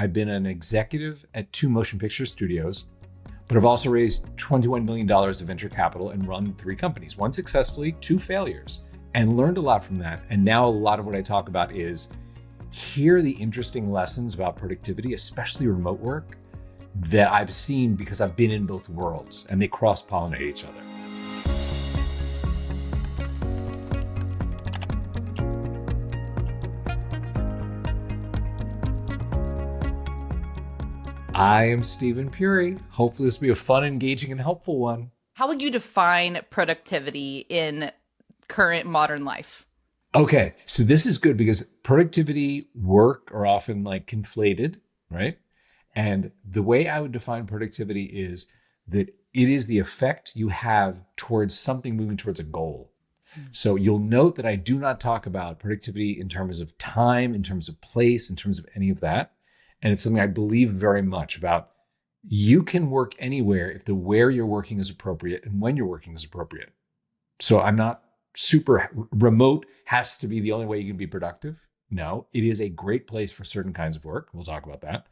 I've been an executive at 2 motion picture studios, but I've also raised $21 million of venture capital and run 3 companies, one successfully, 2 failures, and learned a lot from that. And now a lot of what I talk about is here are the interesting lessons about productivity, especially remote work, that I've seen because I've been in both worlds and they cross-pollinate each other. I am Steven Puri. Hopefully this will be a fun, engaging, and helpful one. How would you define productivity in current modern life? Okay, so this is good because productivity, work are often like conflated, right? And the way I would define productivity is that it is the effect you have towards something moving towards a goal. So you'll note that I do not talk about productivity in terms of time, in terms of place, in terms of any of that. And it's something I believe very much about. You can work anywhere if the where you're working is appropriate and when you're working is appropriate. So I'm not super remote has to be the only way you can be productive. No, it is a great place for certain kinds of work. We'll talk about that.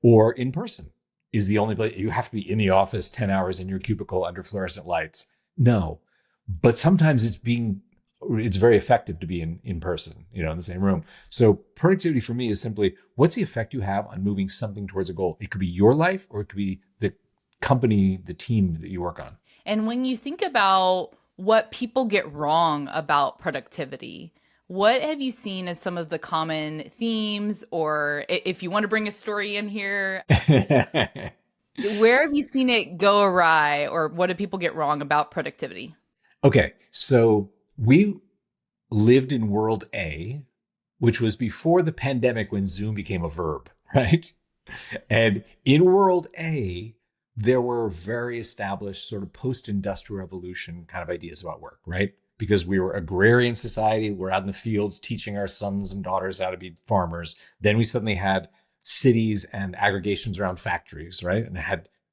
Or in person is the only place. You have to be in the office 10 hours in your cubicle under fluorescent lights. No, but sometimes it's very effective to be in person, in the same room. So productivity for me is simply what's the effect you have on moving something towards a goal. It could be your life or it could be the company, the team that you work on. And when you think about what people get wrong about productivity, what have you seen as some of the common themes, or if you want to bring a story in here, where have you seen it go awry, or what do people get wrong about productivity? Okay, so we lived in world A, which was before the pandemic when Zoom became a verb, right? And in world A, there were very established sort of post-industrial revolution kind of ideas about work, right? Because we were agrarian society, we're out in the fields teaching our sons and daughters how to be farmers. Then we suddenly had cities and aggregations around factories, right? And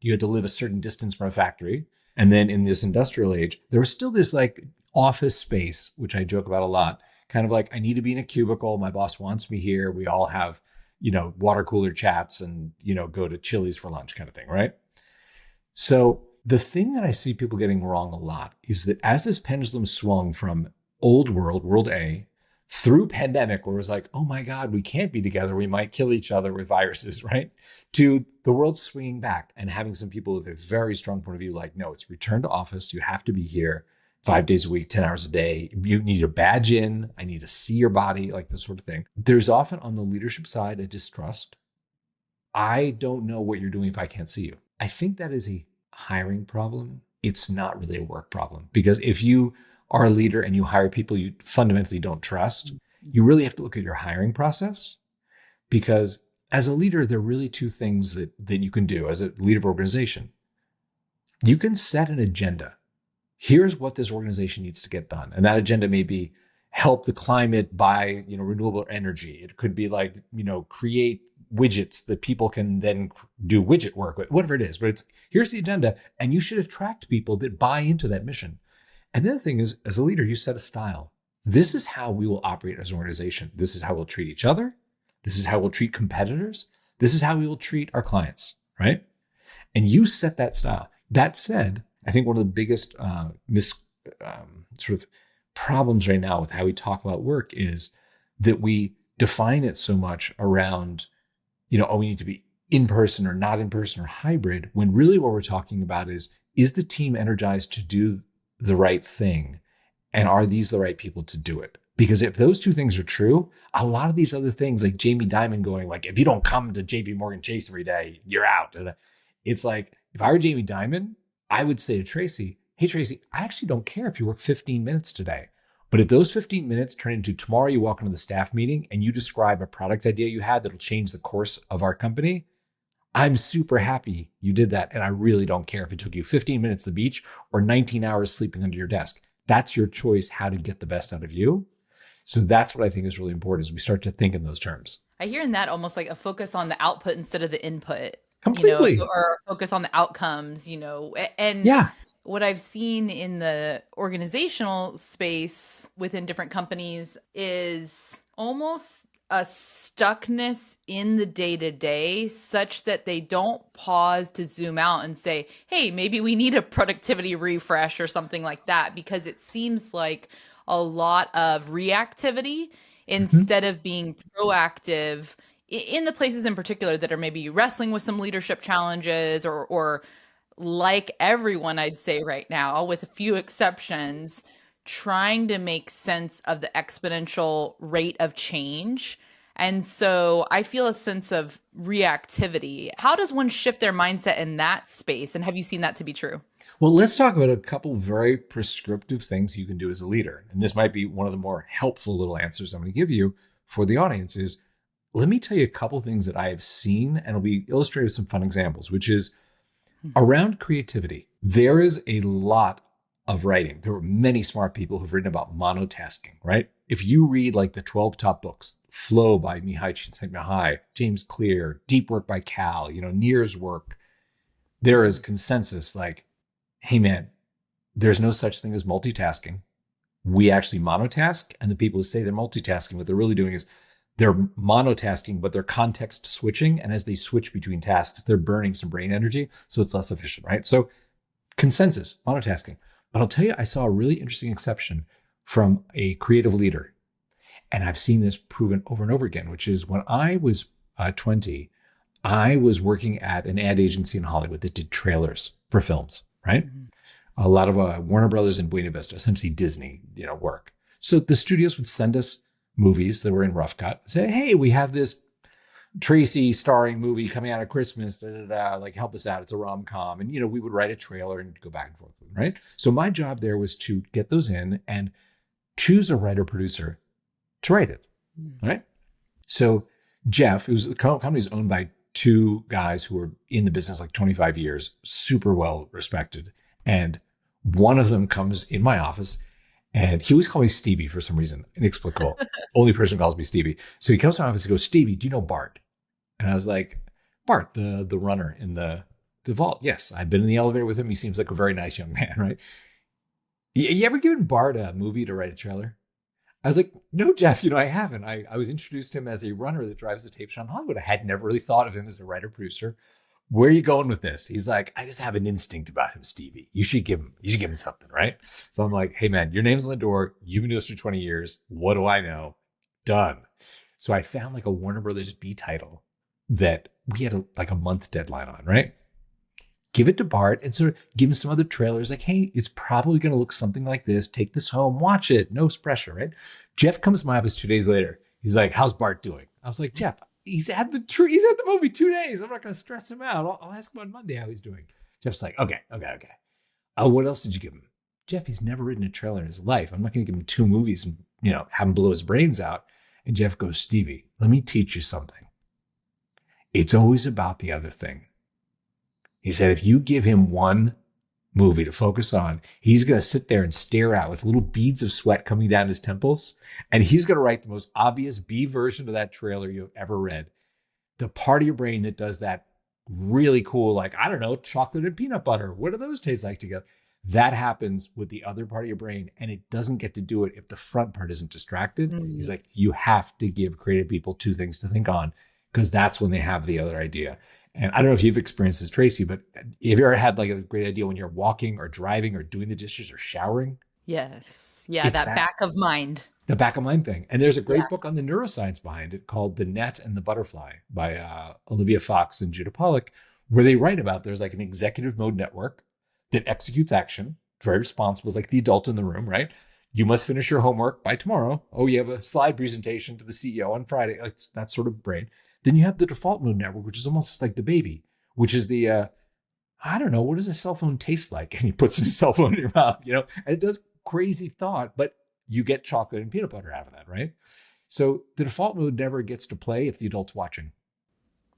you had to live a certain distance from a factory. And then in this industrial age, there was still this like office space, which I joke about a lot, kind of like I need to be in a cubicle. My boss wants me here. We all have, water cooler chats and, go to Chili's for lunch kind of thing, right? So the thing that I see people getting wrong a lot is that as this pendulum swung from old world A, through pandemic, where it was like, oh my God, we can't be together. We might kill each other with viruses, right? To the world swinging back and having some people with a very strong point of view, like, no, it's return to office. You have to be here 5 days a week, 10 hours a day. You need a badge in. I need to see your body, like this sort of thing. There's often on the leadership side a distrust. I don't know what you're doing if I can't see you. I think that is a hiring problem. It's not really a work problem, because if you are a leader and you hire people you fundamentally don't trust, you really have to look at your hiring process. Because as a leader, there are really 2 things that you can do as a leader of organization. You can set an agenda. Here's what this organization needs to get done. And that agenda may be help the climate by, renewable energy. It could be like, create widgets that people can then do widget work with, whatever it is. But here's the agenda, and you should attract people that buy into that mission. And the other thing is, as a leader, you set a style. This is how we will operate as an organization. This is how we'll treat each other. This is how we'll treat competitors. This is how we will treat our clients, right? And you set that style. That said, I think one of the biggest sort of problems right now with how we talk about work is that we define it so much around, we need to be in person or not in person or hybrid, when really what we're talking about is the team energized to do the right thing? And are these the right people to do it? Because if those 2 things are true, a lot of these other things, like Jamie Dimon going like, if you don't come to JP Morgan Chase every day, you're out. And it's like, if I were Jamie Dimon, I would say to Tracy, hey, Tracy, I actually don't care if you work 15 minutes today. But if those 15 minutes turn into tomorrow, you walk into the staff meeting and you describe a product idea you had that'll change the course of our company, I'm super happy you did that. And I really don't care if it took you 15 minutes at the beach or 19 hours sleeping under your desk. That's your choice how to get the best out of you. So that's what I think is really important, is we start to think in those terms. I hear in that almost like a focus on the output instead of the input, Completely. or focus on the outcomes, and Yeah. what I've seen in the organizational space within different companies is almost a stuckness in the day to day such that they don't pause to zoom out and say, hey, maybe we need a productivity refresh or something like that, because it seems like a lot of reactivity Mhm. instead of being proactive in the places in particular that are maybe wrestling with some leadership challenges, or like everyone, I'd say right now, with a few exceptions, trying to make sense of the exponential rate of change. And so I feel a sense of reactivity. How does one shift their mindset in that space? And have you seen that to be true? Well, let's talk about a couple very prescriptive things you can do as a leader. And this might be one of the more helpful little answers I'm going to give you for the audience is, let me tell you a couple things that I have seen, and it'll be illustrated with some fun examples, which is around creativity. There is a lot of writing. There are many smart people who've written about monotasking, right? If you read like the 12 top books, Flow by Mihai Csikszentmihalyi, James Clear, Deep Work by Cal, Near's work, there is consensus like, hey man, there's no such thing as multitasking. We actually monotask. And the people who say they're multitasking, what they're really doing is they're monotasking, but they're context switching. And as they switch between tasks, they're burning some brain energy. So it's less efficient, right? So consensus, monotasking. But I'll tell you, I saw a really interesting exception from a creative leader. And I've seen this proven over and over again, which is when I was 20, I was working at an ad agency in Hollywood that did trailers for films, right? Mhm. A lot of Warner Brothers and Buena Vista, essentially Disney, work. So the studios would send us movies that were in rough cut, say, hey, we have this Tracy starring movie coming out at Christmas, like help us out. It's a rom-com. And, we would write a trailer and go back and forth with them, right? So my job there was to get those in and choose a writer producer to write it, right? So Jeff, the company's owned by two guys who were in the business like 25 years, super well respected. And one of them comes in my office and he always called me Stevie for some reason, inexplicable. Only person who calls me Stevie. So he comes to my office and goes, Stevie, do you know Bart? And I was like, Bart, the runner in the vault. Yes, I've been in the elevator with him. He seems like a very nice young man, right? You ever given Bart a movie to write a trailer? I was like, no, Jeff, I haven't. I was introduced to him as a runner that drives the tape shop in Hollywood. I had never really thought of him as a writer producer. Where are you going with this? He's like, I just have an instinct about him, Stevie. You should give him something, right? So I'm like, hey man, your name's on the door. You've been doing this for 20 years. What do I know? Done. So I found like a Warner Brothers B title that we had like a month deadline on, right? Give it to Bart and sort of give him some other trailers like, hey, it's probably going to look something like this. Take this home, watch it. No pressure, right? Jeff comes to my office 2 days later. He's like, how's Bart doing? I was like, Jeff, he's had the movie 2 days. I'm not going to stress him out. I'll ask him on Monday how he's doing. Jeff's like, okay. What else did you give him? Jeff, he's never written a trailer in his life. I'm not going to give him 2 movies and, have him blow his brains out. And Jeff goes, Stevie, let me teach you something. It's always about the other thing. He said, if you give him one movie to focus on, he's going to sit there and stare out with little beads of sweat coming down his temples. And he's going to write the most obvious B version of that trailer you've ever read. The part of your brain that does that really cool, like, I don't know, chocolate and peanut butter. What do those taste like together? That happens with the other part of your brain. And it doesn't get to do it if the front part isn't distracted. He's like, you have to give creative people 2 things to think on, because that's when they have the other idea. And I don't know if you've experienced this, Tracy, but have you ever had like a great idea when you're walking or driving or doing the dishes or showering? Yes. Yeah, It's that that back of mind. the back of mind thing. And there's a Yeah. great book on the neuroscience behind it called The Net and the Butterfly by Olivia Fox and Judah Pollack, where they write about there's like an executive mode network that executes action, very responsible, like the adult in the room, right? You must finish your homework by tomorrow. Oh, you have a slide presentation to the CEO on Friday. It's that sort of brain. Then you have the default mode network, which is almost like the baby, which is the, I don't know, what does a cell phone taste like? And he puts his cell phone in your mouth, and it does crazy thought, but you get chocolate and peanut butter out of that, right? So the default mode never gets to play if the adult's watching.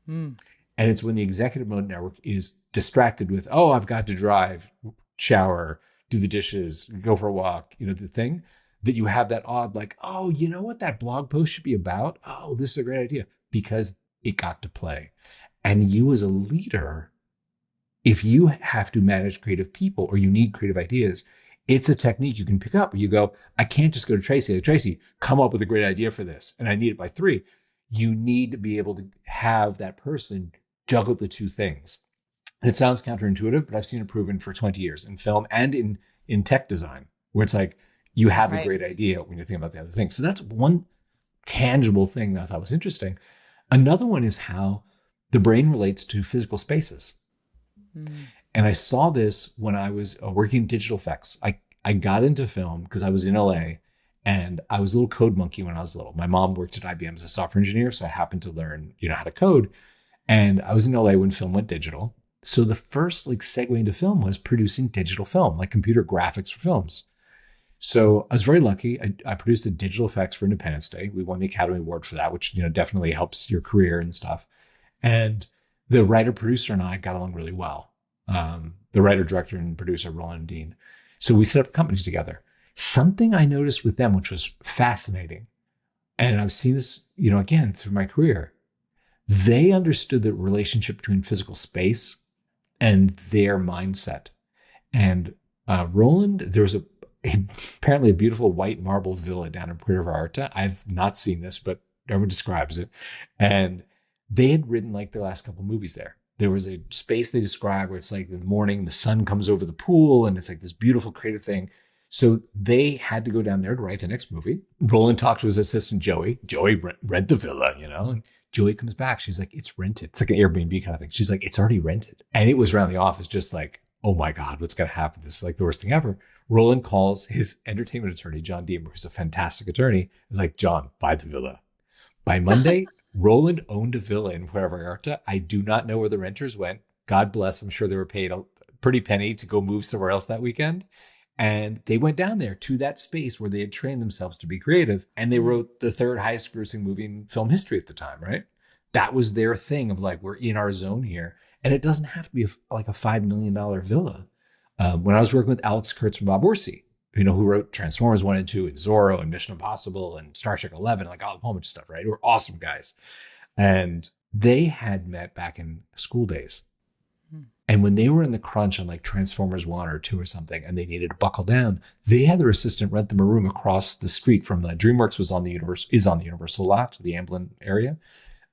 Mm. And it's when the executive mode network is distracted with, oh, I've got to drive, shower, do the dishes, go for a walk, the thing, that you have that odd, like, oh, you know what that blog post should be about? Oh, this is a great idea, because it got to play. And you as a leader, if you have to manage creative people or you need creative ideas, it's a technique you can pick up where you go, I can't just go to Tracy. Like, Tracy, come up with a great idea for this. And I need it by 3. you need to be able to have that person juggle the two things. It sounds counterintuitive, but I've seen it proven for 20 years in film and in tech design, where it's like you have a Right. great idea when you think about the other thing. So that's one tangible thing that I thought was interesting. Another one is how the brain relates to physical spaces. Mm. And I saw this when I was working in digital effects. I got into film because I was in LA and I was a little code monkey when I was little. My mom worked at IBM as a software engineer, so I happened to learn, how to code. And I was in LA when film went digital. So the first like segue into film was producing digital film, like computer graphics for films. So I was very lucky. I produced the digital effects for Independence Day. We won the Academy Award for that, which definitely helps your career and stuff. And the writer producer and I got along really well. The writer, director, and producer, Roland and Dean. So we set up companies together. Something I noticed with them, which was fascinating, and I've seen this, again through my career, they understood the relationship between physical space and their mindset. And Roland, there was apparently a beautiful white marble villa down in Puerto Vallarta. I've not seen this, but everyone describes it. And they had written like their last couple movies there. There was a space they described where it's like in the morning, the sun comes over the pool and it's like this beautiful creative thing. So they had to go down there to write the next movie. Roland talked to his assistant, Joey. Joey rent the villa, And Joey comes back. She's like, it's rented. It's like an Airbnb kind of thing. She's like, it's already rented. And it was around the office just like, oh my God, what's going to happen? This is like the worst thing ever. Roland calls his entertainment attorney, John Deemer, who's a fantastic attorney. He's like, John, buy the villa. By Monday, Roland owned a villa in Puerto Vallarta. I do not know where the renters went. God bless. I'm sure they were paid a pretty penny to go move somewhere else that weekend. And they went down there to that space where they had trained themselves to be creative. And they wrote the third highest grossing movie in film history at the time, right? That was their thing of like, we're in our zone here. And it doesn't have to be like a $5 million villa. When I was working with Alex Kurtz and Bob Orsi, who wrote Transformers 1 and 2 and Zorro and Mission Impossible and Star Trek 11, like a whole bunch of stuff, right? Who were awesome guys. And they had met back in school days. And when they were in the crunch on like Transformers 1 or 2 or something, and they needed to buckle down, they had their assistant rent them a room across the street from the DreamWorks is on the Universal lot, the Amblin area.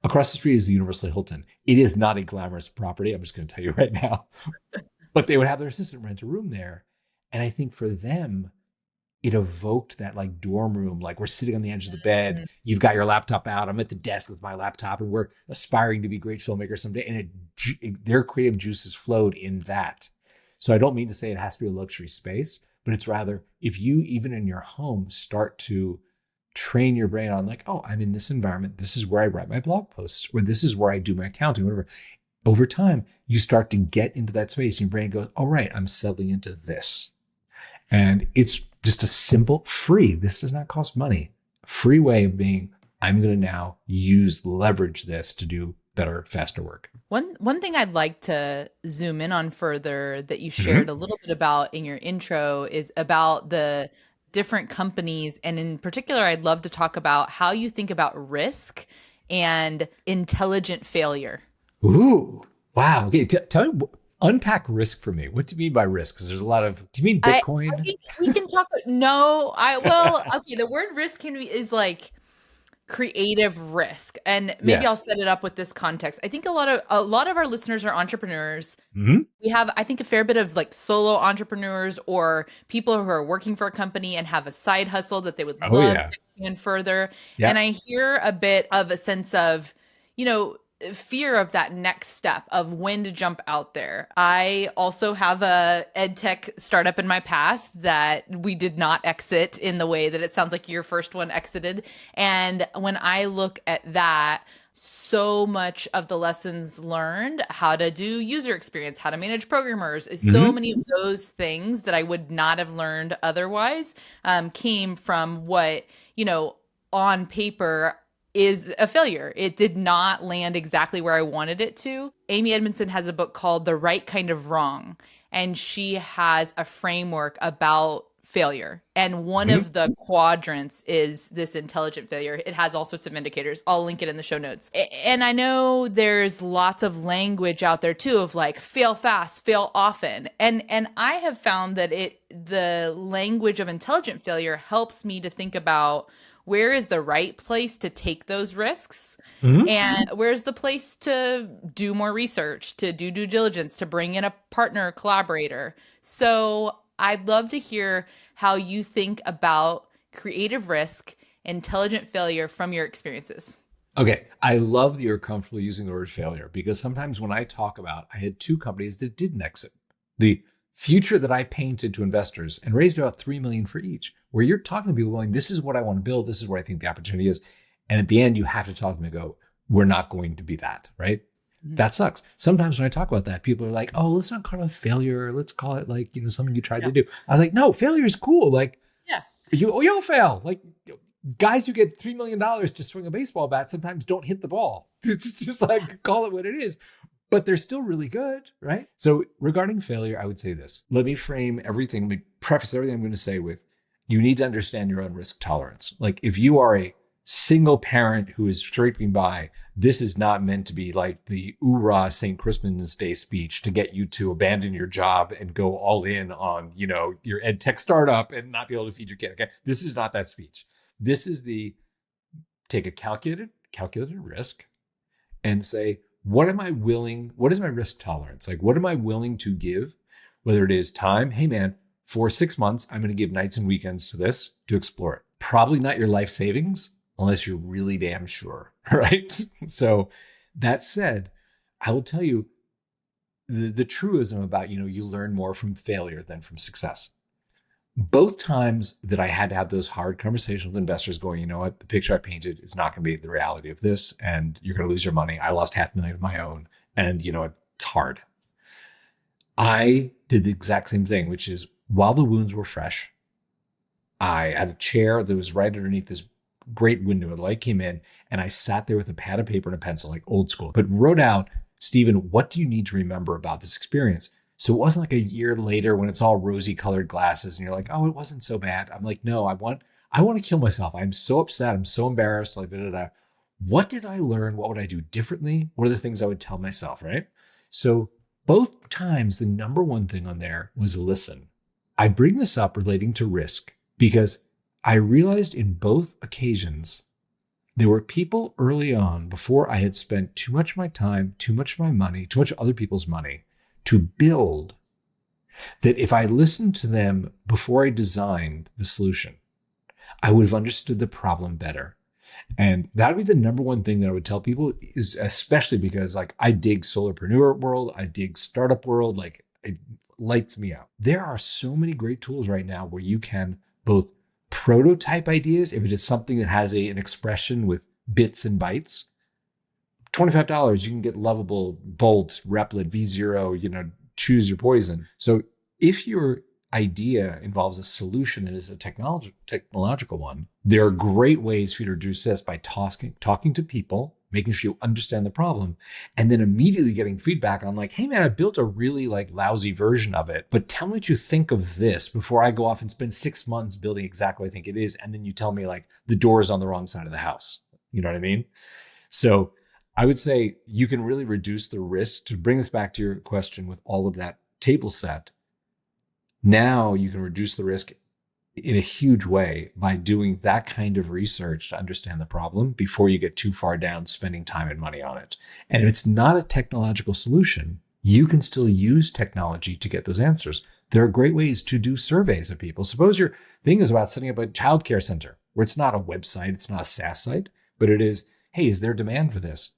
Across the street is the Universal Hilton. It is not a glamorous property. I'm just going to tell you right now. But they would have their assistant rent a room there. And I think for them, it evoked that like dorm room, like we're sitting on the edge of the bed, you've got your laptop out, I'm at the desk with my laptop, and we're aspiring to be great filmmakers someday. And their creative juices flowed in that. So I don't mean to say it has to be a luxury space, but it's rather if you, even in your home, start to train your brain on like, oh, I'm in this environment, this is where I write my blog posts, or this is where I do my accounting, whatever. Over time, you start to get into that space and your brain goes, all right, I'm settling into this. And it's just a simple, free, this does not cost money, free way of being, I'm going to now leverage this to do better, faster work. One thing I'd like to zoom in on further that you shared a little bit about in your intro is about the different companies. And in particular, I'd love to talk about how you think about risk and intelligent failure. Ooh, wow. Okay, tell me, unpack risk for me. What do you mean by risk? Because there's a lot of, do you mean I Bitcoin? think we can talk. No, well, okay. The word risk is like creative risk, and maybe I'll Yes. set it up with this context. I think a lot of our listeners are entrepreneurs. Mm-hmm. We have, I think, a fair bit of like solo entrepreneurs or people who are working for a company and have a side hustle that they would Oh, love yeah. to expand further. And Yeah. I hear a bit of a sense of, you know, fear of that next step of when to jump out there. I also have a ed tech startup in my past that we did not exit in the way that it sounds like your first one exited. And when I look at that, so much of the lessons learned, how to do user experience, how to manage programmers, is so Mm-hmm. many of those things that I would not have learned otherwise, came from what, on paper is a failure. It did not land exactly where I wanted it to. Amy Edmondson has a book called The Right Kind of Wrong, and she has a framework about failure. And one Mm-hmm. of the quadrants is this intelligent failure. It has all sorts of indicators. I'll link it in the show notes. And I know there's lots of language out there too of like fail fast, fail often. And I have found that the language of intelligent failure helps me to think about where is the right place to take those risks? Mhm. And where's the place to do more research, to do due diligence, to bring in a partner, collaborator? So I'd love to hear how you think about creative risk, intelligent failure from your experiences. Okay, I love that you're comfortable using the word failure because sometimes when I talk about, I had two companies that didn't exit. The future that I painted to investors and raised about 3 million for each, where you're talking to people going, this is what I want to build, this is where I think the opportunity is. And at the end, you have to talk to them and go, we're not going to be that, right? Mhm. That sucks. Sometimes when I talk about that, people are like, oh, let's not call it a failure. Let's call it like, something you tried to do. I was like, no, failure is cool. Like, Yeah. you'll fail. Like, guys who get $3 million to swing a baseball bat sometimes don't hit the ball. It's just like, call it what it is, but they're still really good, right? So regarding failure, I would say this. Let me frame everything, let me preface everything I'm going to say with, you need to understand your own risk tolerance. Like if you are a single parent who is scraping by, this is not meant to be like the oorah St. Crispin's Day speech to get you to abandon your job and go all in on, your ed tech startup and not be able to feed your kid. Okay. This is not that speech. This is the take a calculated risk and say, what am I willing? What is my risk tolerance? Like, what am I willing to give? Whether it is time, hey man, for 6 months, I'm going to give nights and weekends to this to explore it. Probably not your life savings unless you're really damn sure, right? So that said, I will tell you the truism about, you learn more from failure than from success. Both times that I had to have those hard conversations with investors going, you know what, the picture I painted is not going to be the reality of this, and you're going to lose your money. I lost 500,000 of my own, and it's hard. I did the exact same thing, which is while the wounds were fresh, I had a chair that was right underneath this great window. The light came in, and I sat there with a pad of paper and a pencil, like old school, but wrote out, Steven, what do you need to remember about this experience? So it wasn't like a year later when it's all rosy colored glasses and you're like, oh, it wasn't so bad. I'm like, no, I want to kill myself. I'm so upset. I'm so embarrassed. Like, blah, blah, blah. What did I learn? What would I do differently? What are the things I would tell myself? Right. So both times, the number one thing on there was listen. I bring this up relating to risk because I realized in both occasions, there were people early on before I had spent too much of my time, too much of my money, too much of other people's money to build, that if I listened to them before I designed the solution, I would have understood the problem better. And that would be the number one thing that I would tell people is, especially because like I dig solopreneur world, I dig startup world, like it lights me up. There are so many great tools right now where you can both prototype ideas, if it is something that has an expression with bits and bytes, $25, you can get Lovable, Bolt, Replit, V0, choose your poison. So if your idea involves a solution that is a technological one, there are great ways for you to reduce this by talking to people, making sure you understand the problem, and then immediately getting feedback on like, hey man, I built a really like lousy version of it, but tell me what you think of this before I go off and spend 6 months building exactly what I think it is. And then you tell me like the door is on the wrong side of the house. You know what I mean? So I would say you can really reduce the risk. To bring this back to your question with all of that table set, now you can reduce the risk in a huge way by doing that kind of research to understand the problem before you get too far down spending time and money on it. And if it's not a technological solution, you can still use technology to get those answers. There are great ways to do surveys of people. Suppose your thing is about setting up a childcare center where it's not a website, it's not a SaaS site, but it is, hey, is there demand for this?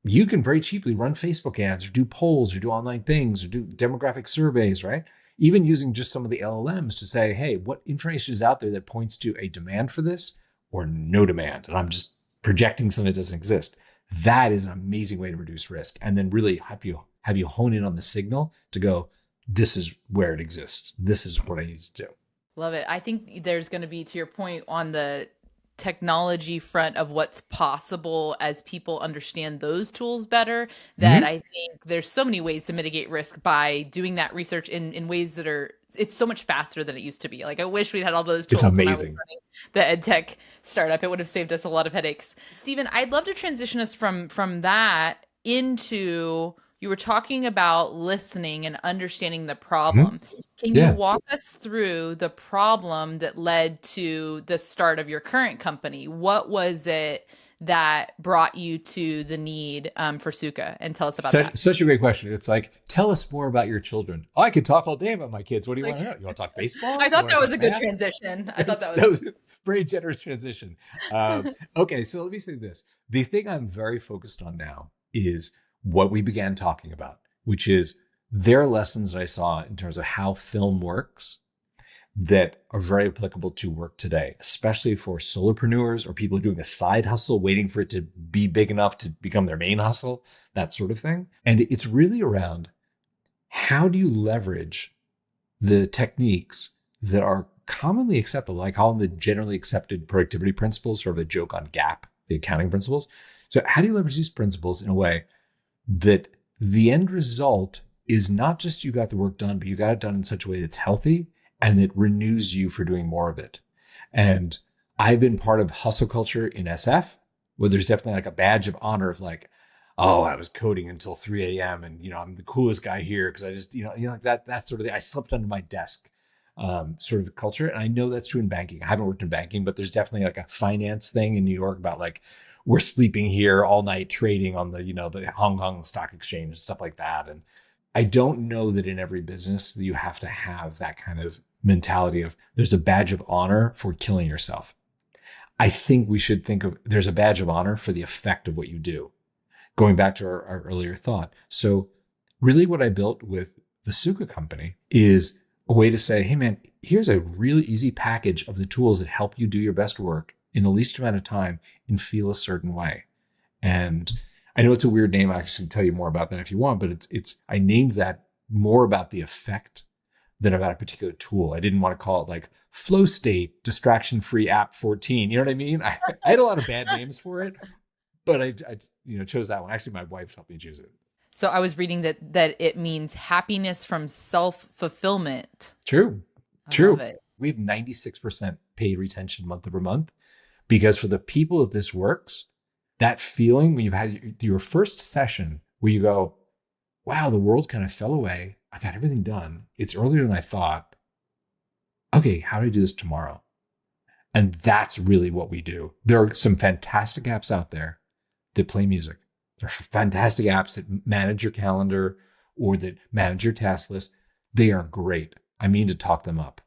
You can very cheaply run Facebook ads or do polls or do online things or do demographic surveys, right? Even using just some of the LLMs to say, hey, what information is out there that points to a demand for this or no demand? And I'm just projecting something that doesn't exist. That is an amazing way to reduce risk and then really have you hone in on the signal to go, this is where it exists. This is what I need to do. Love it. I think there's going to be, to your point, on the technology front of what's possible as people understand those tools better, that Mm-hmm. I think there's so many ways to mitigate risk by doing that research in ways that are, it's so much faster than it used to be. Like I wish we'd had all those It's tools when I was amazing. running the ed tech startup. It would have saved us a lot of headaches. Stephen, I'd love to transition us from that into you were talking about listening and understanding the Mhm. problem. Can you Yeah. walk us through the problem that led to the start of your current company? What was it that brought you to the need for Sukha? And tell us about that. Such a great question. It's like, tell us more about your children. Oh, I could talk all day about my kids. What do you Like, want to know? You want to talk I baseball? You thought want that to was talk a good math? transition. I thought that was That was a very generous transition. Okay, so let me say this. The thing I'm very focused on now is what we began talking about, which is there are lessons that I saw in terms of how film works that are very applicable to work today, especially for solopreneurs or people doing a side hustle, waiting for it to be big enough to become their main hustle, that sort of thing. And it's really around how do you leverage the techniques that are commonly accepted, like all the generally accepted productivity principles, sort of a joke on GAP, the accounting principles. So, how do you leverage these principles in a way that the end result is not just you got the work done, but you got it done in such a way that's healthy and that renews you for doing more of it? And I've been part of hustle culture in SF, where there's definitely like a badge of honor of like, oh, I was coding until 3 a.m. and I'm the coolest guy here because I just, like that sort of thing. I slept under my desk, sort of culture. And I know that's true in banking. I haven't worked in banking, but there's definitely like a finance thing in New York about like we're sleeping here all night trading on the Hong Kong Stock Exchange and stuff like that. And I don't know that in every business that you have to have that kind of mentality of there's a badge of honor for killing yourself. I think we should think of there's a badge of honor for the effect of what you do. Going back to our earlier thought. So really what I built with the Sukha company is a way to say, hey man, here's a really easy package of the tools that help you do your best work in the least amount of time and feel a certain way. And I know it's a weird name. I can tell you more about that if you want, but it's I named that more about the effect than about a particular tool. I didn't want to call it like flow state, distraction free app 14. You know what I mean? I had a lot of bad names for it, but I chose that one. Actually, my wife helped me choose it. So I was reading that it means happiness from self-fulfillment. True. I love True. it. We have 96% paid retention month over month because for the people that this works, that feeling when you've had your first session where you go, wow, the world kind of fell away. I got everything done. It's earlier than I thought. Okay, how do I do this tomorrow? And that's really what we do. There are some fantastic apps out there that play music. There are fantastic apps that manage your calendar or that manage your task list. They are great. I mean to talk them up.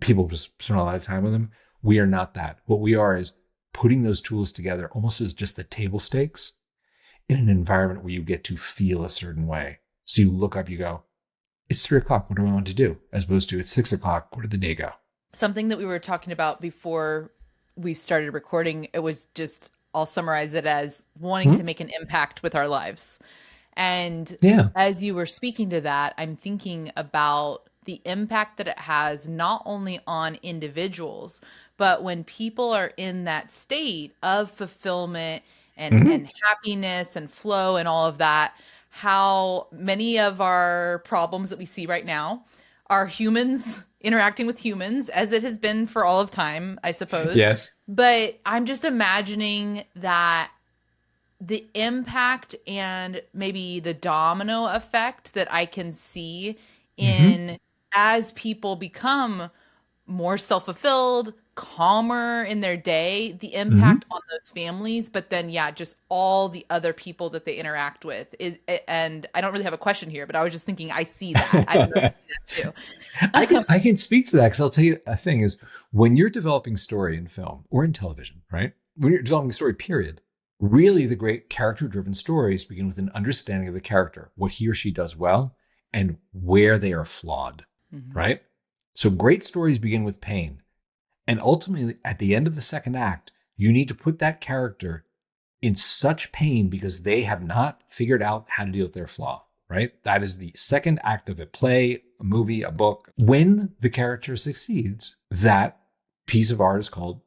People just spend a lot of time with them. We are not that. What we are is putting those tools together almost as just the table stakes in an environment where you get to feel a certain way. So you look up, you go, it's 3 o'clock. What do I want to do? As opposed to it's 6 o'clock. Where did the day go? Something that we were talking about before we started recording, it was just, I'll summarize it as wanting Hmm? to make an impact with our lives. And Yeah. as you were speaking to that, I'm thinking about the impact that it has not only on individuals, but when people are in that state of fulfillment Hmm. and happiness and flow and all of that, how many of our problems that we see right now are humans interacting with humans, as it has been for all of time, I suppose. Yes. But I'm just imagining that the impact and maybe the domino effect that I can see Hmm. in as people become more self-fulfilled, calmer in their day, the Hmm. impact on those families, but then yeah, just all the other people that they interact with is, and I don't really have a question here, but I was just thinking I see that. I don't know if you see I that can too. I can speak to that because I'll tell you a thing is when you're developing story in film or in television, right? When you're developing story, period, really the great character-driven stories begin with an understanding of the character, what he or she does well, and where they are flawed, Mhm. right? So great stories begin with pain. And ultimately, at the end of the second act, you need to put that character in such pain because they have not figured out how to deal with their flaw, right? That is the second act of a play, a movie, a book. When the character succeeds, that piece of art is called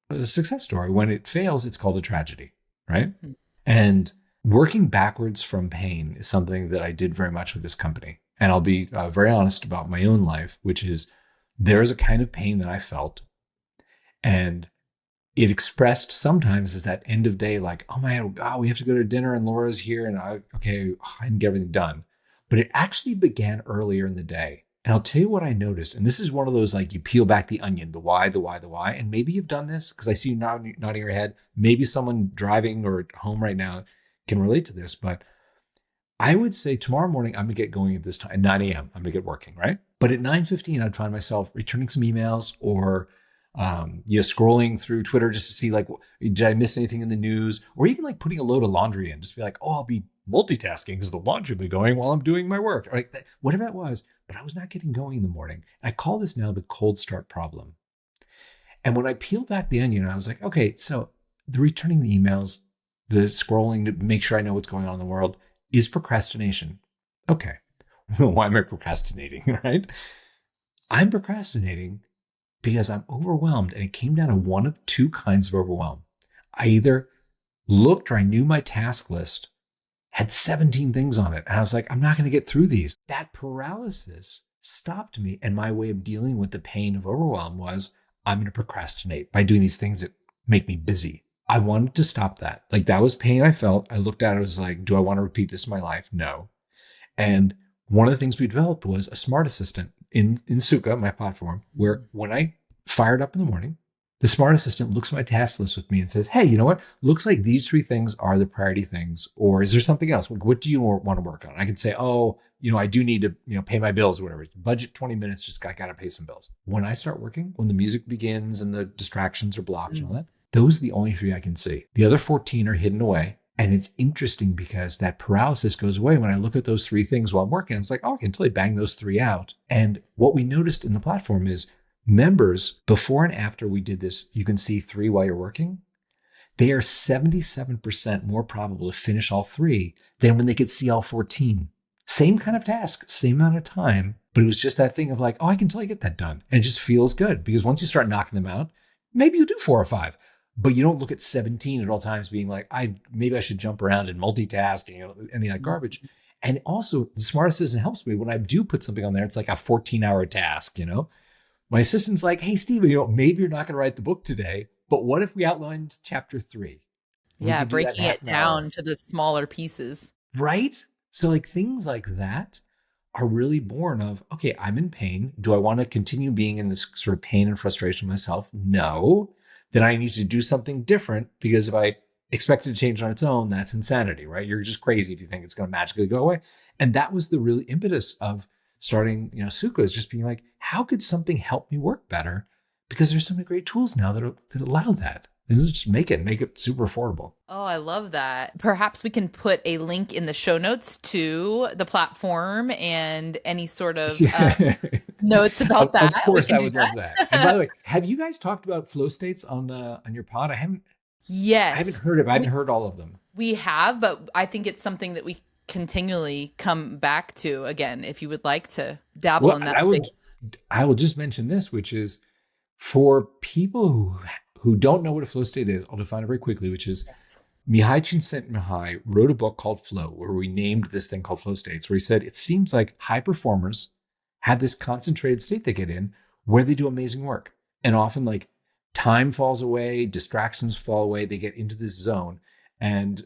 a success story. When it fails, it's called a tragedy, right? Mhm. And working backwards from pain is something that I did very much with this company. And I'll be very honest about my own life, which is there is a kind of pain that I felt. And it expressed sometimes as that end of day, like, oh man, oh, we have to go to dinner and Laura's here and okay, I didn't get everything done. But it actually began earlier in the day. And I'll tell you what I noticed. And this is one of those, like, you peel back the onion, the why, the why, the why. And maybe you've done this because I see you nodding your head. Maybe someone driving or at home right now can relate to this. But I would say tomorrow morning, I'm going to get going at this time, at 9 a.m. I'm going to get working, right? But at 9:15, I'd find myself returning some emails or scrolling through Twitter just to see, like, did I miss anything in the news? Or even like putting a load of laundry in, just be like, oh, I'll be multitasking because the laundry will be going while I'm doing my work, or like whatever that was. But I was not getting going in the morning. I call this now the cold start problem. And when I peel back the onion, I was like, okay, so the returning the emails, the scrolling to make sure I know what's going on in the world is procrastination. Okay. Why am I procrastinating, right? I'm procrastinating because I'm overwhelmed, and it came down to one of two kinds of overwhelm. I either looked or I knew my task list had 17 things on it, and I was like, I'm not going to get through these. That paralysis stopped me, and my way of dealing with the pain of overwhelm was I'm going to procrastinate by doing these things that make me busy. I wanted to stop that. Like, that was pain I felt. I looked at it, I was like, do I want to repeat this in my life? No. And one of the things we developed was a smart assistant in Sukha, my platform, where when I fired up in the morning, the smart assistant looks at my task list with me and says, hey, you know what? Looks like these three things are the priority things. Or is there something else? What do you want to work on? I can say, oh, I do need to, pay my bills or whatever. Budget 20 minutes, just got to pay some bills. When I start working, when the music begins and the distractions are blocked and all that, those are the only three I can see. The other 14 are hidden away. And it's interesting because that paralysis goes away when I look at those three things while I'm working. I was like, oh, I can totally bang those three out. And what we noticed in the platform is members, before and after we did this, you can see three while you're working. They are 77% more probable to finish all three than when they could see all 14. Same kind of task, same amount of time, but it was just that thing of like, oh, I can totally get that done. And it just feels good because once you start knocking them out, maybe you do 4 or 5. But you don't look at 17 at all times being like, maybe I should jump around and multitask, any of that garbage. And also, the smart assistant helps me when I do put something on there. It's like a 14-hour task, My assistant's like, hey, Steven, maybe you're not going to write the book today, but what if we outlined chapter 3? Yeah, breaking it down to the smaller pieces. Right? So like things like that are really born of, okay, I'm in pain. Do I want to continue being in this sort of pain and frustration myself? No. Then I need to do something different, because if I expect it to change on its own, that's insanity, right? You're just crazy if you think it's going to magically go away. And that was the really impetus of starting, Sukha, is just being like, how could something help me work better? Because there's so many great tools now that allow that. And just make it super affordable. Oh, I love that. Perhaps we can put a link in the show notes to the platform and any sort of notes about that. Of course, I would love that. And by the way, have you guys talked about flow states on your pod? Yes. I haven't heard of. I haven't heard all of them. We have, but I think it's something that we continually come back to again. If you would like to dabble in that, I will just mention this, which is for people who don't know what a flow state is. I'll define it very quickly, which is Mihai Csikszentmihalyi wrote a book called Flow, where we named this thing called flow states, where he said it seems like high performers have this concentrated state they get in where they do amazing work. And often, like, time falls away, distractions fall away, they get into this zone. And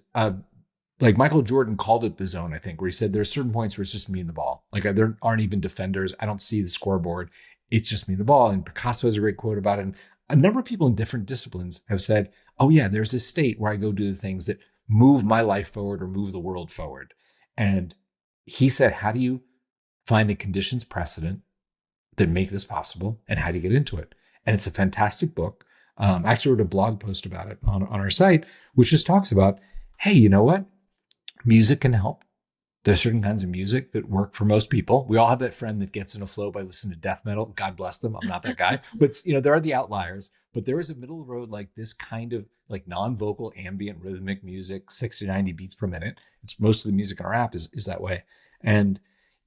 like Michael Jordan called it the zone, I think, where he said there are certain points where it's just me and the ball. Like, there aren't even defenders. I don't see the scoreboard. It's just me and the ball. And Picasso has a great quote about it. And a number of people in different disciplines have said, oh yeah, there's this state where I go do the things that move my life forward or move the world forward. And he said, how do you find the conditions precedent that make this possible, and how do you get into it? And it's a fantastic book. I actually wrote a blog post about it on our site, which just talks about, hey, you know what? Music can help. There's certain kinds of music that work for most people. We all have that friend that gets in a flow by listening to death metal. God bless them. I'm not that guy. But there are the outliers. But there is a middle of the road, like this kind of like non-vocal ambient rhythmic music, 60 to 90 beats per minute. It's most of the music on our app is that way. And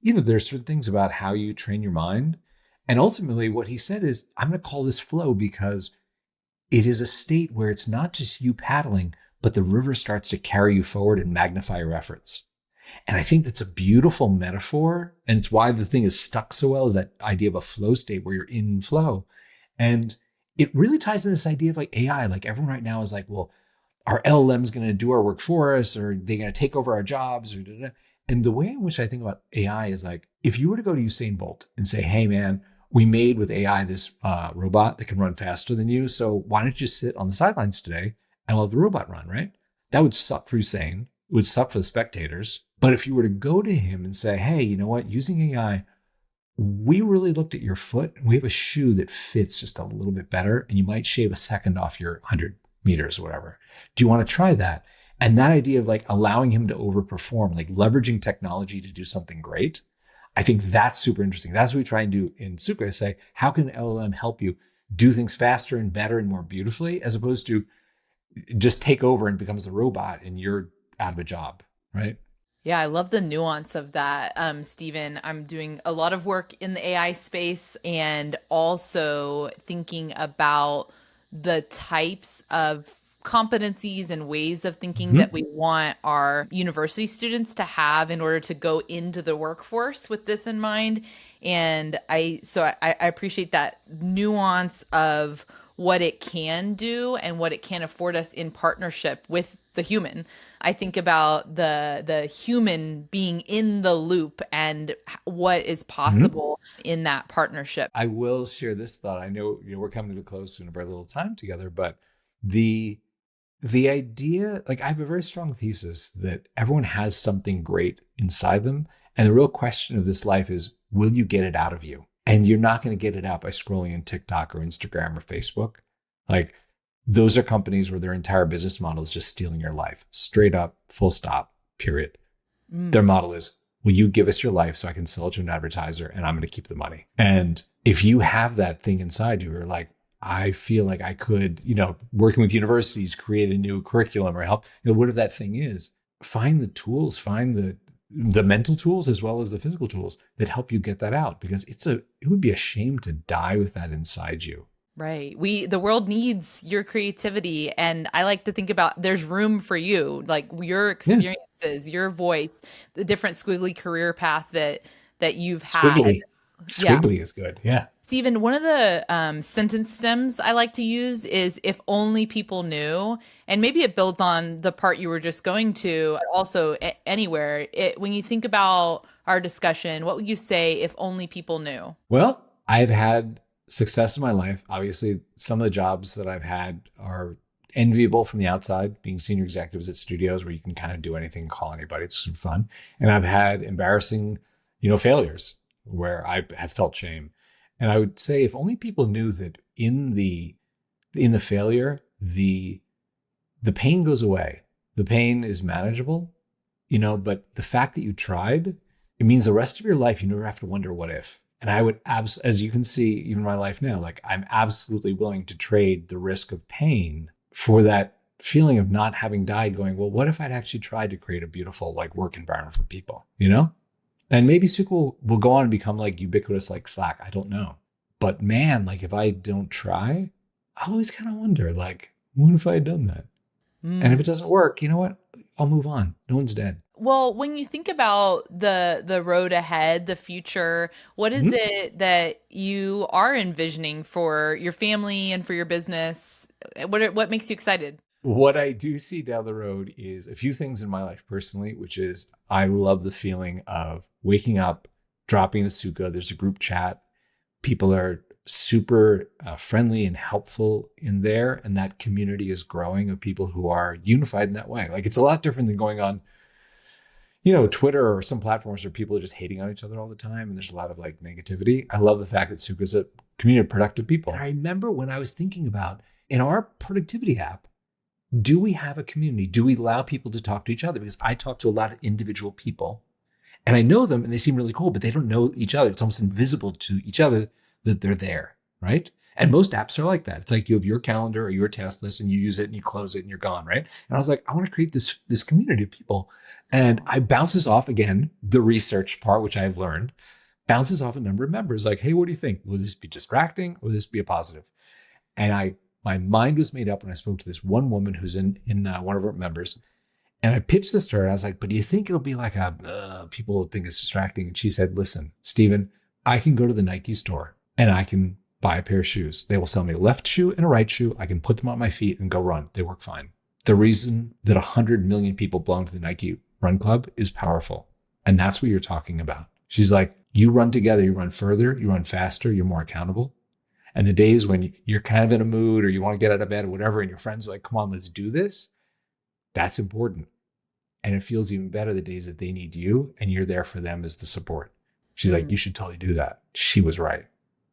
there's certain things about how you train your mind. And ultimately what he said is, I'm going to call this flow because it is a state where it's not just you paddling, but the river starts to carry you forward and magnify your efforts. And I think that's a beautiful metaphor. And it's why the thing is stuck so well, is that idea of a flow state where you're in flow. And it really ties in this idea of like AI. Like everyone right now is like, well, our LLM's going to do our work for us, or they're going to take over our jobs, or da-da. And the way in which I think about AI is like, if you were to go to Usain Bolt and say, hey, man, we made with AI this robot that can run faster than you. So why don't you sit on the sidelines today and we'll have the robot run, right? That would suck for Usain. It would suck for the spectators. But if you were to go to him and say, hey, you know what, using AI, we really looked at your foot. We have a shoe that fits just a little bit better, and you might shave a second off your 100 meters or whatever. Do you want to try that? And that idea of like allowing him to overperform, like leveraging technology to do something great, I think that's super interesting. That's what we try and do in Sukha, say, how can LLM help you do things faster and better and more beautifully, as opposed to just take over and becomes a robot and you're out of a job, right? Yeah, I love the nuance of that, Steven. I'm doing a lot of work in the AI space and also thinking about the types of competencies and ways of thinking Mm-hmm. that we want our university students to have in order to go into the workforce with this in mind. And I appreciate that nuance of what it can do and what it can afford us in partnership with the human. I think about the human being in the loop and what is Mm-hmm. possible in that partnership. I will share this thought. I know, we're coming to the close soon of our little time together, but the the idea, like I have a very strong thesis that everyone has something great inside them. And the real question of this life is, will you get it out of you? And you're not going to get it out by scrolling in TikTok or Instagram or Facebook. Like those are companies where their entire business model is just stealing your life, straight up, full stop, period. Their Mm. model is, will you give us your life so I can sell it to an advertiser and I'm going to keep the money? And if you have that thing inside you, you're like, I feel like I could, working with universities, create a new curriculum or help, whatever that thing is, find the tools, find the mental tools as well as the physical tools that help you get that out, because it would be a shame to die with that inside you. Right. The world needs your creativity. And I like to think about there's room for you, like your Yeah. experiences, your voice, the different squiggly career path that you've had. Squiggly. Yeah. Squiggly is good. Yeah. Stephen, one of the sentence stems I like to use is if only people knew, and maybe it builds on the part you were just going to, also anywhere. When you think about our discussion, what would you say if only people knew? Well, I've had success in my life. Obviously, some of the jobs that I've had are enviable from the outside, being senior executives at studios where you can kind of do anything, call anybody. It's super fun. And I've had embarrassing, failures where I have felt shame. And I would say if only people knew that in the failure, the pain goes away. The pain is manageable, but the fact that you tried, it means the rest of your life, you never have to wonder what if. And I would, as you can see, even my life now, like I'm absolutely willing to trade the risk of pain for that feeling of not having died, going, well, what if I'd actually tried to create a beautiful like work environment for people, And maybe Sukha will go on and become like ubiquitous like Slack. I don't know. But man, like if I don't try, I always kind of wonder, like, what if I had done that? And if Mm. it doesn't work, you know what? I'll move on. No one's dead. Well, when you think about the road ahead, the future, what is Mhm. it that you are envisioning for your family and for your business? What makes you excited? What I do see down the road is a few things in my life personally, which is I love the feeling of waking up, dropping a Sukha. There's a group chat. People are super friendly and helpful in there. And that community is growing of people who are unified in that way. Like it's a lot different than going on, Twitter or some platforms where people are just hating on each other all the time. And there's a lot of like negativity. I love the fact that Sukha is a community of productive people. And I remember when I was thinking about in our productivity app, do we have a community? Do we allow people to talk to each other? Because I talk to a lot of individual people and I know them and they seem really cool, but they don't know each other. It's almost invisible to each other that they're there, right? And most apps are like that. It's like you have your calendar or your task list and you use it and you close it and you're gone, right? And I was like, I want to create this community of people. And I bounce this off again, the research part, which I've learned, bounces off a number of members like, hey, what do you think? Will this be distracting or will this be a positive? And my mind was made up when I spoke to this one woman who's in one of our members. And I pitched this to her. And I was like, but do you think it'll be like people will think it's distracting? And she said, listen, Steven, I can go to the Nike store and I can buy a pair of shoes. They will sell me a left shoe and a right shoe. I can put them on my feet and go run. They work fine. The reason that 100 million people belong to the Nike Run Club is powerful. And that's what you're talking about. She's like, you run together, you run further, you run faster, you're more accountable. And the days when you're kind of in a mood or you want to get out of bed or whatever, and your friends are like, come on, let's do this. That's important. And it feels even better the days that they need you and you're there for them as the support. She's like, you should totally do that. She was right.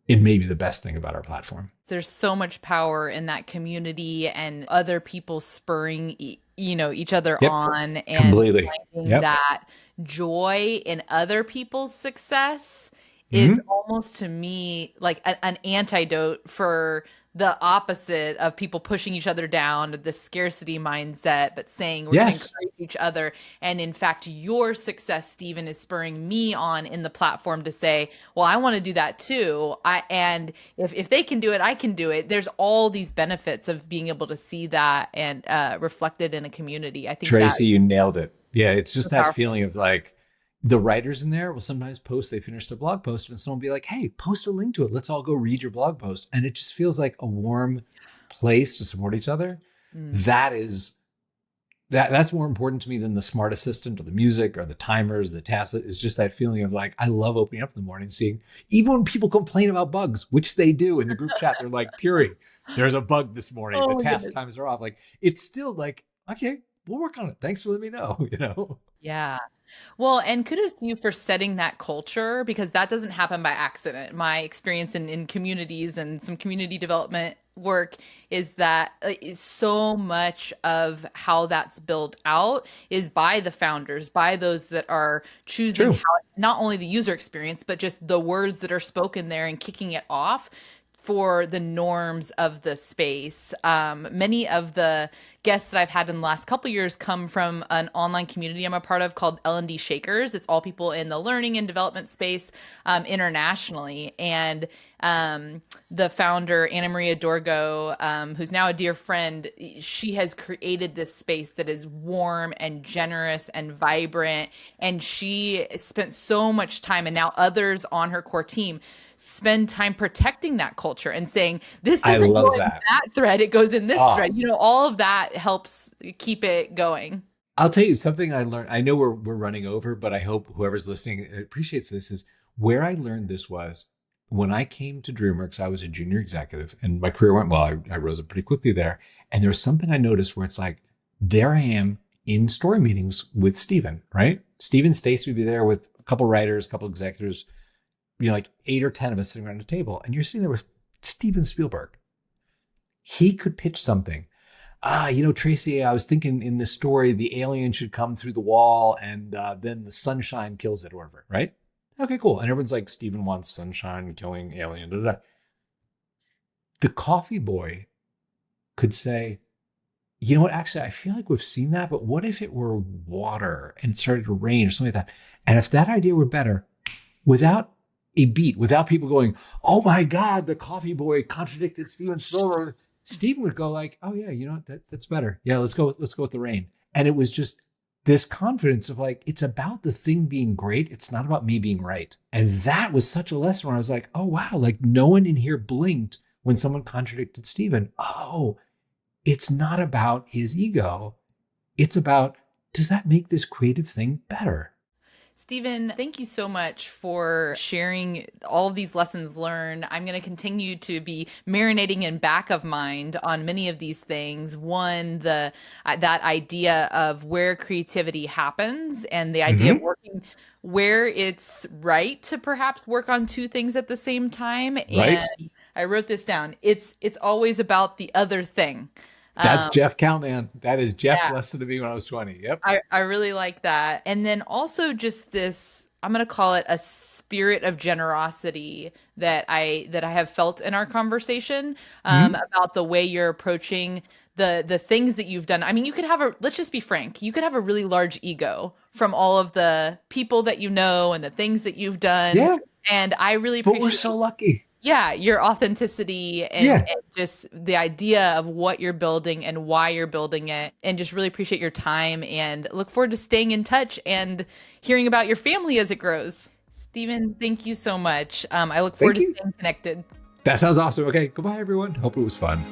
It may be the best thing about our platform. There's so much power in that community and other people spurring, each other on, and completely finding that joy in other people's success is almost, to me, like an antidote for the opposite of people pushing each other down, the scarcity mindset, but saying we're going to encourage each other. And in fact, your success, Steven, is spurring me on in the platform to say, well, I want to do that too. And if they can do it, I can do it. There's all these benefits of being able to see that and reflected in a community. I think Tracy, you nailed it. Yeah, it's just that powerful feeling of like, the writers in there will sometimes post, they finish their blog post and someone will be like, hey, post a link to it. Let's all go read your blog post. And it just feels like a warm place to support each other. That's more important to me than the smart assistant or the music or the timers, the tasks. It's just that feeling of like, I love opening up in the morning, seeing, even when people complain about bugs, which they do in the group chat, they're like, Puri, there's a bug this morning. The task times are off. Like, it's still like, okay, we'll work on it. Thanks for letting me know, Yeah. Well, and kudos to you for setting that culture, because that doesn't happen by accident. My experience in communities and some community development work is that so much of how that's built out is by the founders, by those that are choosing how, not only the user experience, but just the words that are spoken there and kicking it off for the norms of the space. Many of the guests that I've had in the last couple of years come from an online community I'm a part of called L&D Shakers. It's all people in the learning and development space internationally. And the founder, Anna Maria Dorgo, who's now a dear friend, she has created this space that is warm and generous and vibrant. And she spent so much time, and now others on her core team spend time protecting that culture and saying, this doesn't go in that thread, it goes in this thread. All of that helps keep it going. I'll tell you something I learned. I know we're running over, but I hope whoever's listening appreciates this. Is where I learned this was when I came to DreamWorks. I was a junior executive and my career went well. I rose up pretty quickly there. And there was something I noticed where it's like, there I am in story meetings with Steven, right? Steven Stacy would be there with a couple writers, a couple executives, like 8 or 10 of us sitting around a table. And you're sitting there with Steven Spielberg. He could pitch something. Tracy, I was thinking in this story, the alien should come through the wall and then the sunshine kills it or whatever, right? Okay, cool. And everyone's like, Steven wants sunshine killing alien. Da, da, da. The coffee boy could say, you know what, actually, I feel like we've seen that, but what if it were water and it started to rain or something like that? And if that idea were better, without a beat, without people going, oh my God, the coffee boy contradicted Steven Spielberg, Steven would go like, oh yeah, that's better. Yeah, let's go with the rain. And it was just this confidence of like, it's about the thing being great. It's not about me being right. And that was such a lesson where I was like, oh wow, like no one in here blinked when someone contradicted Steven. Oh, it's not about his ego. It's about, does that make this creative thing better? Steven, thank you so much for sharing all of these lessons learned. I'm going to continue to be marinating in back of mind on many of these things. One, that idea of where creativity happens and the idea of working where it's right to perhaps work on two things at the same time. Right. And I wrote this down. It's always about the other thing. That's Jeff Countman. That is Jeff's lesson to me when I was 20. Yep. I really like that. And then also just this, I'm going to call it a spirit of generosity that I have felt in our conversation about the way you're approaching the things that you've done. I mean, you could have let's just be frank, you could have a really large ego from all of the people that you know and the things that you've done. Yeah. And I really appreciate. But we're so lucky. Yeah, your authenticity and just the idea of what you're building and why you're building it, and just really appreciate your time and look forward to staying in touch and hearing about your family as it grows. Steven, thank you so much. I look forward to staying connected. That sounds awesome. Okay, goodbye, everyone. Hope it was fun.